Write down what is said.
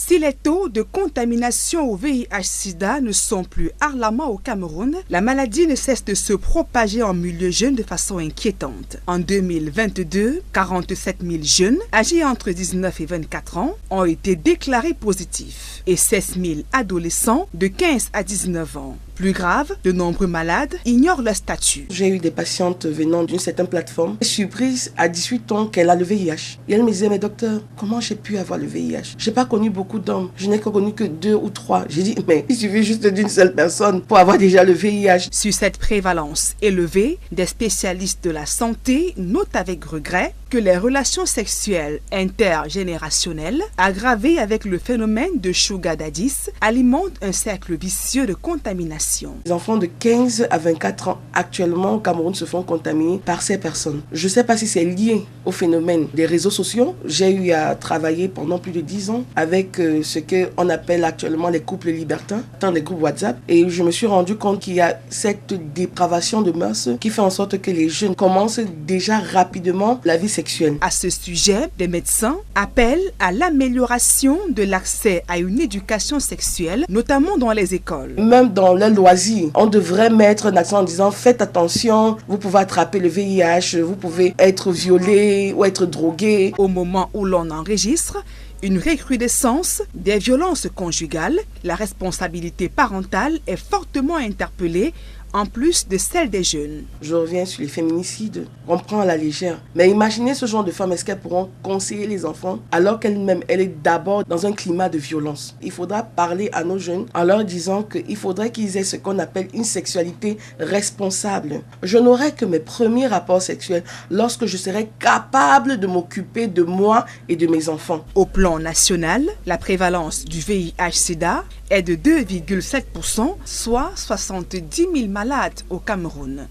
Si les taux de contamination au VIH-Sida ne sont plus alarmants au Cameroun, la maladie ne cesse de se propager en milieu jeune de façon inquiétante. En 2022, 47 000 jeunes âgés entre 19 et 24 ans ont été déclarés positifs et 16 000 adolescents de 15 à 19 ans. Plus grave, de nombreux malades ignorent leur statut. J'ai eu des patientes venant d'une certaine plateforme, surprise à 18 ans qu'elle a le VIH. Et elle me disait, mais docteur, comment j'ai pu avoir le VIH? J'ai pas connu beaucoup d'hommes, je n'ai connu que 2 ou 3. J'ai dit, mais il suffit juste d'une seule personne pour avoir déjà le VIH. Sur cette prévalence élevée, des spécialistes de la santé notent avec regret que les relations sexuelles intergénérationnelles, aggravées avec le phénomène de sugar daddies, alimentent un cercle vicieux de contamination. Les enfants de 15 à 24 ans actuellement au Cameroun se font contaminer par ces personnes. Je ne sais pas si c'est lié au phénomène des réseaux sociaux. J'ai eu à travailler pendant plus de 10 ans avec ce qu'on appelle actuellement les couples libertins, dans des groupes WhatsApp. Et je me suis rendu compte qu'il y a cette dépravation de mœurs qui fait en sorte que les jeunes commencent déjà rapidement la vie sexuelle. À ce sujet, des médecins appellent à l'amélioration de l'accès à une éducation sexuelle, notamment dans les écoles. Même dans les loisirs, on devrait mettre un accent en disant faites attention, vous pouvez attraper le VIH, vous pouvez être violé ou être drogué. Au moment où l'on enregistre une recrudescence des violences conjugales, la responsabilité parentale est fortement interpellée, en plus de celle des jeunes. Je reviens sur les féminicides, on prend à la légère. Mais imaginez ce genre de femmes, est-ce qu'elles pourront conseiller les enfants alors qu'elles-mêmes, elle est d'abord dans un climat de violence? Il faudra parler à nos jeunes en leur disant qu'il faudrait qu'ils aient ce qu'on appelle une sexualité responsable. Je n'aurai que mes premiers rapports sexuels lorsque je serai capable de m'occuper de moi et de mes enfants. Au plan national, la prévalence du VIH-Sida est de 2,7%, soit 70 000 malades au Cameroun.